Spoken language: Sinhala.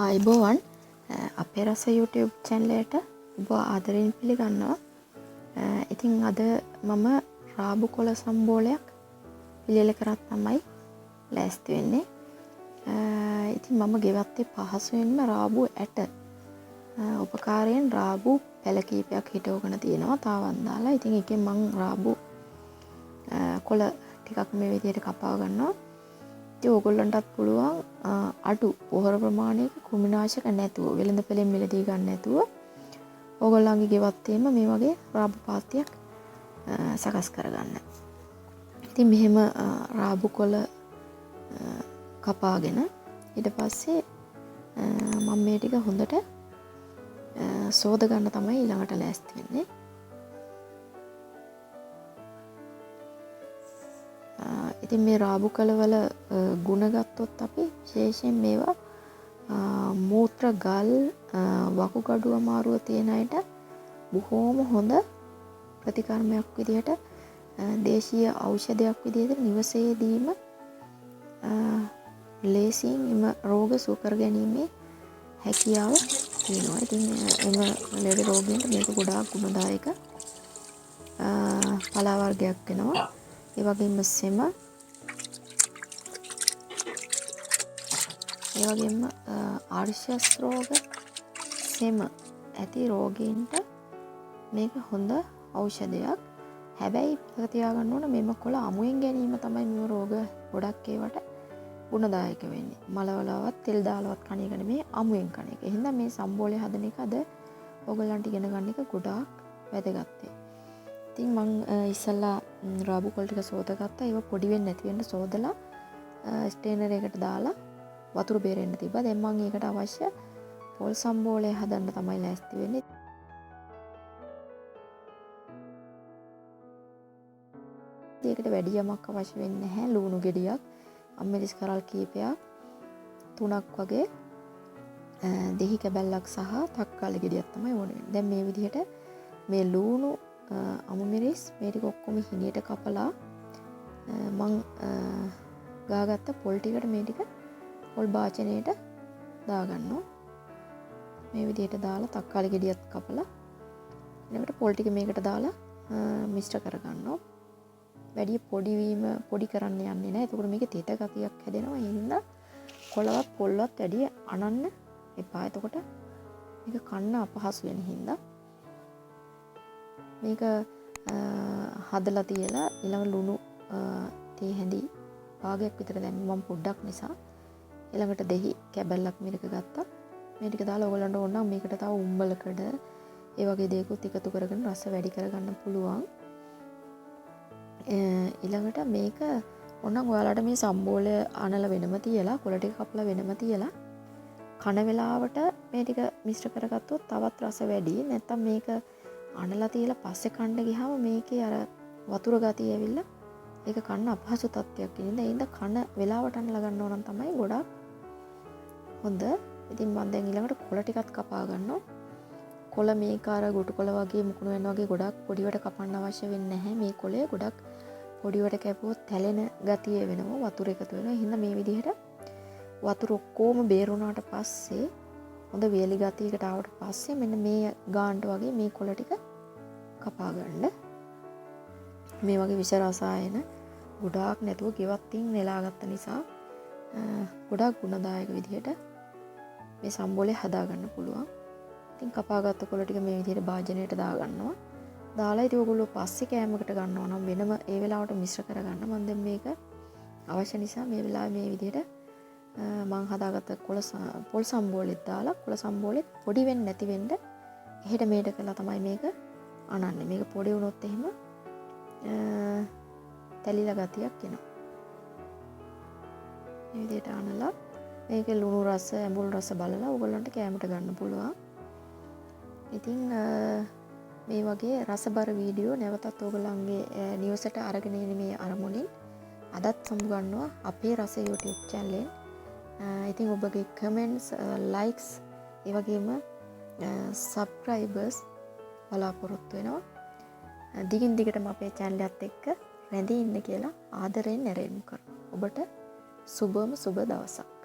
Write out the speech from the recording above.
ආයිබෝවන් අපේ රස YouTube channel එකට ඔබ ආදරෙන් පිළිගන්නවා. ඉතින් අද මම රාබු කොළ සම්බෝලයක් පිළියෙල කරත් තමයි ලෑස්ති වෙන්නේ. ඉතින් මම ගෙවත්තේ පහසුවෙන්ම රාබු ඇට උපකාරයෙන් රාබු පැල කීපයක් හිටවගෙන තියෙනවා තාවන් දාලා. ඉතින් එකෙන් මම රාබු කොළ ටිකක් මේ විදිහට කපා ගන්නවා. ඉතින් ඕගොල්ලන්ටත් පුළුවන් අඩු පොහොර ප්‍රමාණයක කෘමිනාශක නැතුව වෙළඳ පෙළෙන් මිලදී ගන්න නැතුව ඕගොල්ලන්ගේ ගෙවත්තේම මේ වගේ රාබු පාත්තියක් සකස් කරගන්න. ඉතින් මෙහෙම රාබු කොළ කපාගෙන ඊට පස්සේ මම මේ ටික හොඳට සෝද ගන්න තමයි ඊළඟට ලෑස්ති වෙන්නේ. ඉතින් මේ රාබු කොළවල ගුණ ගත්තොත් අපි විශේෂයෙන් මේවා මූත්‍ර ගල් වකුගඩු අමාරුව තියෙන අයට බොහෝම හොඳ ප්‍රතිකර්මයක් විදිහට දේශීය ಔಷධයක් විදිහට නිවසේදීම ලේසියෙන් එම රෝග සුව කර ගැනීමේ හැකියාව තියෙනවා. ඉතින් එම ලෙඩ රෝගීන්ට මේක ගොඩාක් ගුණදායක පලා වර්ගයක් වෙනවා. ඒ වගේම සෙම ඒ වගේම ආර්ශස් රෝග සෙම ඇති රෝගීන්ට මේක හොඳ ඖෂධයක්. හැබැයි මතක තියාගන්න ඕන මේම කොළ අමුයෙන් ගැනීම තමයි මේ රෝග ගොඩක් ඒවට ගුණදායක වෙන්නේ. මලවලවත් තෙල් දාලවත් කණ එක නෙමෙයි අමුයෙන් කණ එක. එහෙනම් මේ සම්බෝලය හදන එක අද ඔයගලන්ට ඉගෙන ගන්න එක ගොඩාක් වැදගත්. ඉතින් මං ඉස්සල්ලා රාබු කොළ ටික සෝදාගත්තා. ඒව පොඩි වෙන්නේ නැති වෙන්න සෝදලා ස්ටේනර් එකකට දාලා වතුර බේරෙන්න තිබ්බා. දැන් මම ඒකට අවශ්‍ය පොල් සම්බෝලය හදන්න තමයි ලෑස්ති වෙන්නේ. ඒකට වැඩි යමක් අවශ්‍ය වෙන්නේ නැහැ. ලුණු ගෙඩියක්, අම්මිරිස් කරල් කීපයක්, 3ක් වගේ දෙහි කැබැල්ලක් සහ තක්කාලි ගෙඩියක් තමයි ඕනේ වෙන්නේ. දැන් මේ විදිහට මේ ලුණු අමුමිරිස් මේ ටික ඔක්කොම හිණියට කපලා මං ගාගත්ත පොල් ටිකට මේ ටික පොල් භාජනයට දාගන්නවා. මේ විදිහට දාලා තක්කාලි ගෙඩියත් කපලා ඊළඟට පොල් ටික මේකට දාලා මිශ්‍ර කරගන්නවා. වැඩි පොඩි කරන්න යන්නේ නැහැ. එතකොට මේකේ තෙත ගතියක් හැදෙනවා. ඒ හින්දා කොළවත් පොල්වත් වැඩි අනන්න එපා. එතකොට මේක කන්න අපහසු වෙන හින්දා මේක හදලා තියලා ඊළඟ ලුණු තේ හැඳි භාගයක් විතර දැම්මම මම පොඩ්ඩක් නිසා ඊළඟට දෙහි කැබැල්ලක් මිරික ගත්තා. මේ ටික දාලා ඔයගලන්ට ඕන නම් මේකට තව උම්බලකඩ ඒ වගේ දේකුත් එකතු කරගෙන රස වැඩි කරගන්න පුළුවන්. ඊළඟට මේක ඕනනම් ඔයාලට මේ සම්බෝලය අනල වෙනම තියලා කොළ ටික කපලා වෙනම තියලා කන වෙලාවට මේ ටික මිශ්‍ර කරගත්තොත් තවත් රස වැඩි. නැත්තම් මේක අනලා තියලා පස්සේ කන්න ගියාම මේකේ අර වතුර ගතිය ඇවිල්ලා ඒක කන්න අපහසු තත්ත්වයක් ඉන්නේ. ඒ හින්දා කන වෙලාවට අනලා ගන්න ඕන නම් තමයි ගොඩක් හොඳ. ඉතින් මම දැන් ඊළඟට කොළ ටිකක් කපා ගන්නවා. කොළ මේක අර ගොටු කොළ වගේ මුකුණු වෙන වගේ ගොඩක් පොඩිවට කපන්න අවශ්‍ය වෙන්නේ නැහැ. මේ කොළේ ගොඩක් පොඩිවට කැපුවොත් තැලෙන ගතිය වෙනවා. වතුර එකතු වෙනවා. එහෙනම් මේ විදිහට වතුර ඔක්කොම බේරුණාට පස්සේ හොඳ වේලි ගතියකට ආවට පස්සේ මෙන්න මේ ගානට වගේ මේ කොළ ටික කපා ගන්න. මේ වගේ විෂ රසායන ගොඩාක් නැතුව ගෙවත්තින් නෙලාගත්ත නිසා ගොඩාක් ගුණදායක විදිහට මේ සම්බෝලේ හදා ගන්න පුළුවන්. ඉතින් කපාගත්ත කොළ ටික මේ විදිහට භාජනයට දාගන්නවා. දාලා ඉතින් ඔයගොල්ලෝ පස්සේ කෑමකට ගන්නවා නම් වෙනම ඒ වෙලාවට මිශ්‍ර කරගන්න. මම දැන් මේක අවශ්‍ය නිසා මේ වෙලාවේ මේ විදිහට මං හදාගත්ත පොල් සම්බෝලෙත් දාලා කොළ සම්බෝලෙත් පොඩි වෙන්නේ නැති වෙන්න එහෙට මේට කරලා තමයි මේක අනන්නේ. මේක පොඩි වුණොත් එහෙම තැලිලා ගතියක් එනවා. මේ විදිහට අනලා මේකේ ලුණු රස, ඇඹුල් රස බලලා ඔයගොල්ලන්ට කෑමට ගන්න පුළුවන්. ඉතින් මේ වගේ රසබර වීඩියෝ නැවතත් ඔයගොල්ලන්ගේ නිවසට අරගෙන එන මේ අරමුණින් අදත් සමුගන්නවා අපේ රස YouTube channel එකෙන්. ඉතින් ඔබගේ කමෙන්ට්ස්, ලයික්ස්, ඒ වගේම සබ්ස්ක්‍රයිබර්ස් බලාපොරොත්තු වෙනවා. දිගින් දිගටම අපේ channel එකත් එක්ක රැඳී ඉන්න කියලා ආදරෙන් නැරෙන්න කරනවා. ඔබට සුබම සුබ දවසක්.